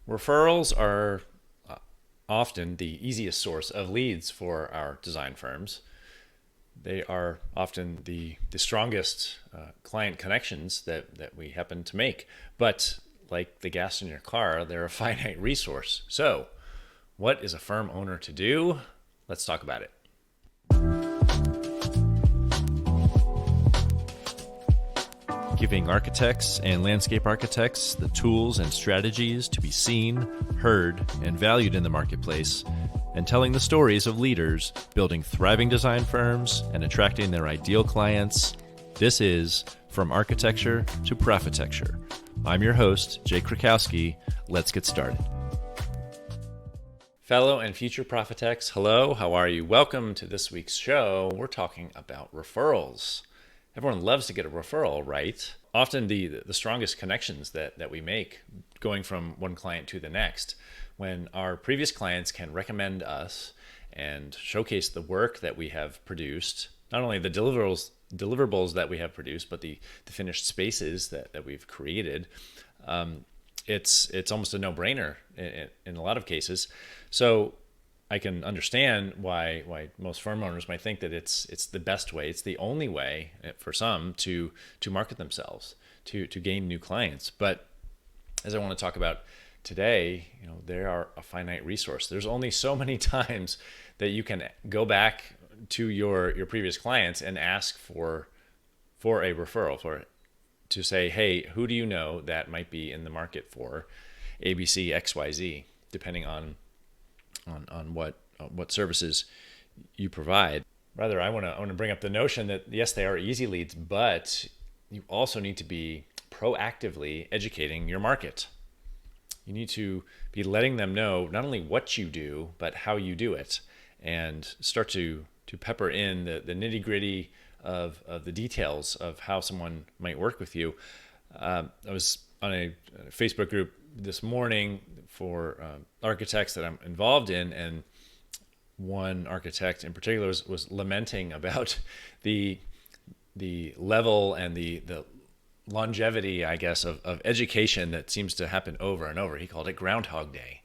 Referrals are often the easiest source of leads for our design firms. They are often the strongest client connections that we happen to make. But like the gas in your car, they're a finite resource. So, what is a firm owner to do? Let's talk about it. Giving architects and landscape architects the tools and strategies to be seen, heard, and valued in the marketplace, and telling the stories of leaders building thriving design firms and attracting their ideal clients. This is From Architecture to Profitecture. I'm your host, Jay Krakowski. Let's get started. Fellow and future Profitex, hello, how are you? Welcome to this week's show. We're talking about referrals. Everyone loves to get a referral, right? Often the strongest connections that we make going from one client to the next, when our previous clients can recommend us and showcase the work that we have produced, not only the deliverables that we have produced, but the finished spaces that we've created. It's almost a no-brainer in a lot of cases. So I can understand why most firm owners might think that it's the best way, it's the only way for some to market themselves, to gain new clients. But as I want to talk about today, they are a finite resource. There's only so many times that you can go back to your previous clients and ask for a referral, to say, hey, who do you know that might be in the market for ABC XYZ, depending on what services you provide. Rather, I want to bring up the notion that yes, they are easy leads, but you also need to be proactively educating your market. You need to be letting them know not only what you do, but how you do it, and start to pepper in the nitty gritty of the details of how someone might work with you. I was on a Facebook group this morning for architects that I'm involved in, and one architect in particular was lamenting about the level and the longevity, I guess, of education that seems to happen over and over. He called it Groundhog Day.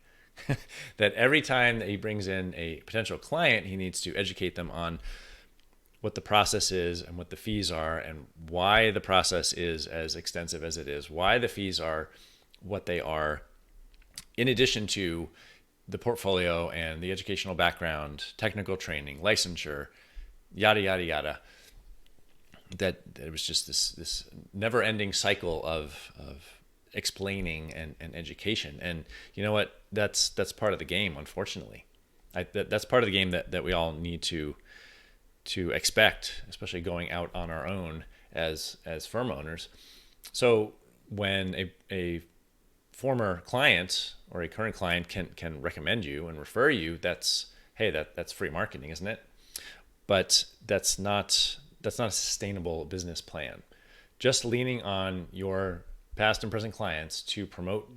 That every time that he brings in a potential client, he needs to educate them on what the process is and what the fees are, and why the process is as extensive as it is, why the fees are what they are, in addition to the portfolio and the educational background, technical training, licensure, yada, yada, yada. That it was just this never-ending cycle of explaining and education. And you know what? That's part of the game, unfortunately. That's part of the game that we all need to expect, especially going out on our own as firm owners. So when a former client or a current client can recommend you and refer you, that's free marketing, isn't it? But that's not a sustainable business plan. Just leaning on your past and present clients to promote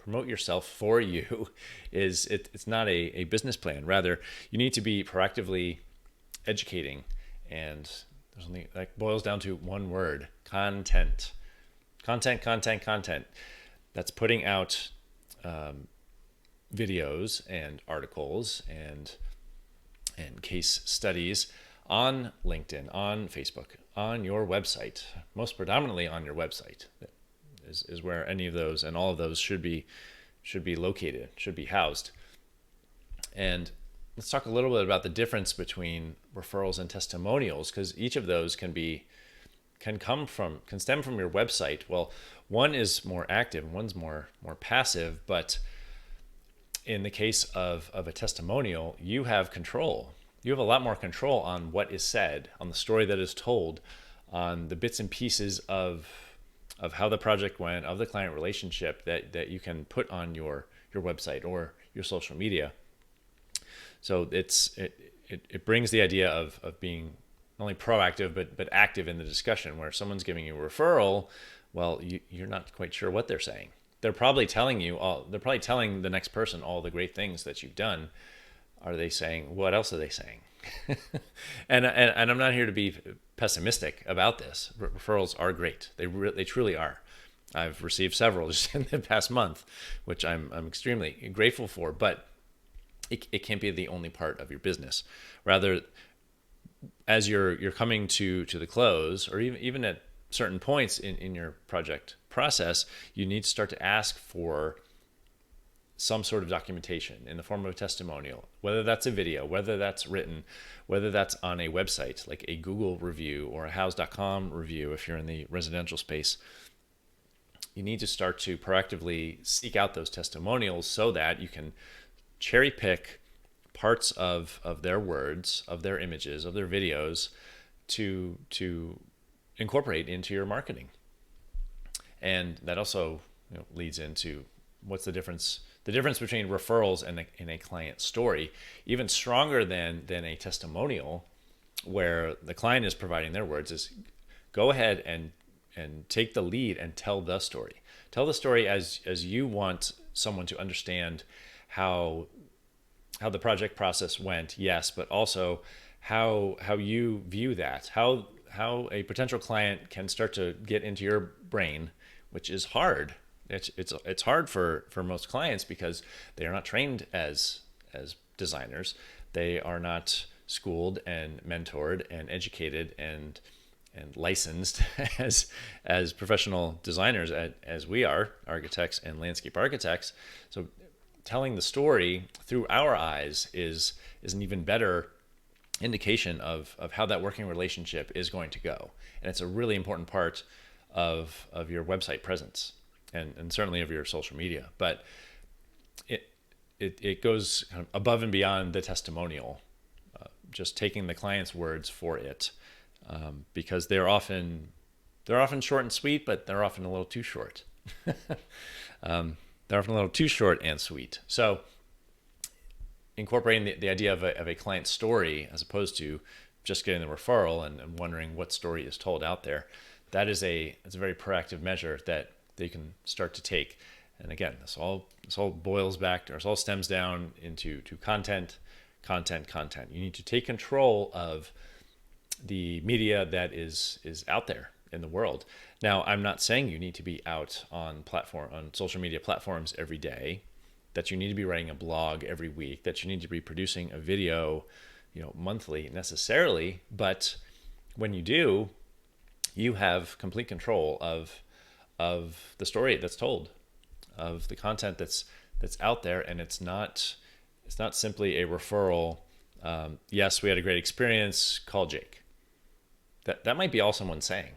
yourself for you it's not a business plan. Rather, you need to be proactively educating, and there's only, that boils down to one word: content. That's putting out videos and articles and case studies on LinkedIn, on Facebook, on your website. Most predominantly on your website is where any of those and all of those should be located, should be housed. And let's talk a little bit about the difference between referrals and testimonials, because each of those can stem from your website. Well, one is more active, one's more passive, but in the case of a testimonial, you have control. You have a lot more control on what is said, on the story that is told, on the bits and pieces of how the project went, of the client relationship that you can put on your website or your social media. So it brings the idea of being not only proactive but active in the discussion, where someone's giving you a referral. Well, you're not quite sure what they're saying. They're probably telling the next person all the great things that you've done. Are they saying, what else are they saying? and I'm not here to be pessimistic about this. Referrals are great. They truly are. I've received several just in the past month, which I'm extremely grateful for. But it can't be the only part of your business. Rather, as you're coming to the close, or even at certain points in your project process, you need to start to ask for some sort of documentation in the form of a testimonial, whether that's a video, whether that's written, whether that's on a website like a Google review or a house.com review if you're in the residential space. You need to start to proactively seek out those testimonials so that you can cherry pick parts of their words, of their images, of their videos to incorporate into your marketing. And that also leads into what's the difference between referrals and a client story. Even stronger than a testimonial where the client is providing their words is go ahead and take the lead and tell the story. Tell the story as you want someone to understand how the project process went, yes, but also how you view that, how a potential client can start to get into your brain, which is hard. It's hard for most clients because they are not trained as designers. They are not schooled and mentored and educated and licensed as professional designers as we are, architects and landscape architects. So telling the story through our eyes is an even better indication of how that working relationship is going to go. And it's a really important part of your website presence and certainly of your social media. But it goes kind of above and beyond the testimonial, just taking the client's words for it, because they're often short and sweet, but they're often a little too short. They're often a little too short and sweet. So incorporating the idea of a client story as opposed to just getting the referral and wondering what story is told out there, it's a very proactive measure that you can start to take. And again, this all boils back to, or this all stems down into content. You need to take control of the media that is out there in the world. Now, I'm not saying you need to be out on social media platforms every day, that you need to be writing a blog every week, that you need to be producing a video, monthly necessarily. But when you do, you have complete control of the story that's told, of the content that's out there, and it's not simply a referral. Yes, we had a great experience. Call Jake. That might be all someone's saying.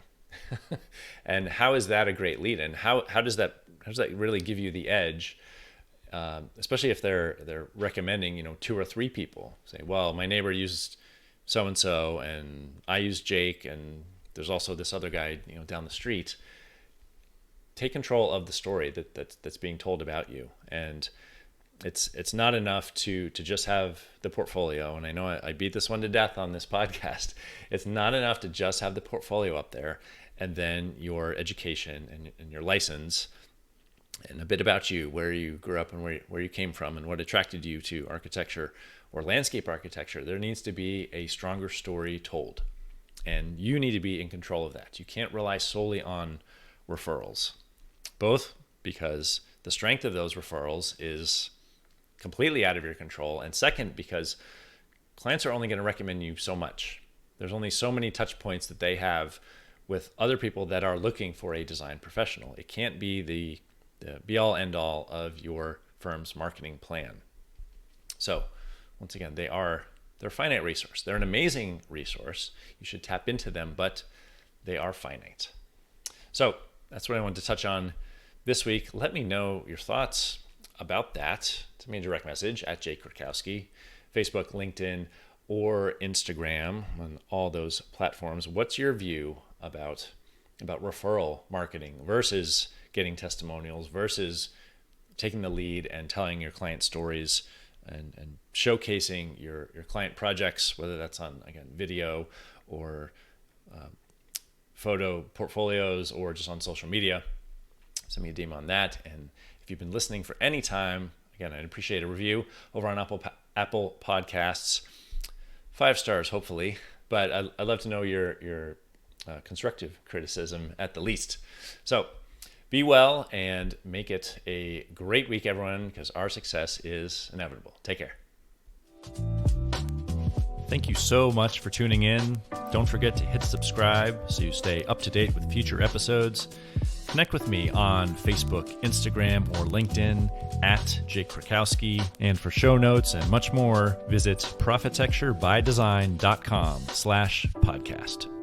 And how is that a great lead? And how does that really give you the edge? Especially if they're recommending 2 or 3 people. Say, well, my neighbor used so and so, and I used Jake, and there's also this other guy down the street. Take control of the story that's being told about you. And it's not enough to just have the portfolio. And I know I beat this one to death on this podcast. It's not enough to just have the portfolio up there and then your education and your license and a bit about you, where you grew up and where you came from and what attracted you to architecture or landscape architecture. There needs to be a stronger story told. And you need to be in control of that. You can't rely solely on referrals, both because the strength of those referrals is completely out of your control, and second, because clients are only going to recommend you so much. There's only so many touch points that they have with other people that are looking for a design professional. It can't be the be-all, end-all of your firm's marketing plan. So, once again, they're a finite resource. They're an amazing resource. You should tap into them, but they are finite. So, that's what I wanted to touch on this week. Let me know your thoughts about that. Send me a direct message at Jake Krakowski, Facebook, LinkedIn, or Instagram, on all those platforms. What's your view about referral marketing versus getting testimonials versus taking the lead and telling your client stories and showcasing your client projects, whether that's on, again, video or photo portfolios or just on social media? Send me a DM on that. And if you've been listening for any time, again, I'd appreciate a review over on Apple Podcasts. 5 stars, hopefully. But I'd love to know your constructive criticism at the least. So Be well and make it a great week, everyone, because our success is inevitable. Take care. Thank you so much for tuning in. Don't forget to hit subscribe so you stay up to date with future episodes. Connect with me on Facebook, Instagram, or LinkedIn at Jake Krakowski. And for show notes and much more, visit profitecturebydesign.com/podcast.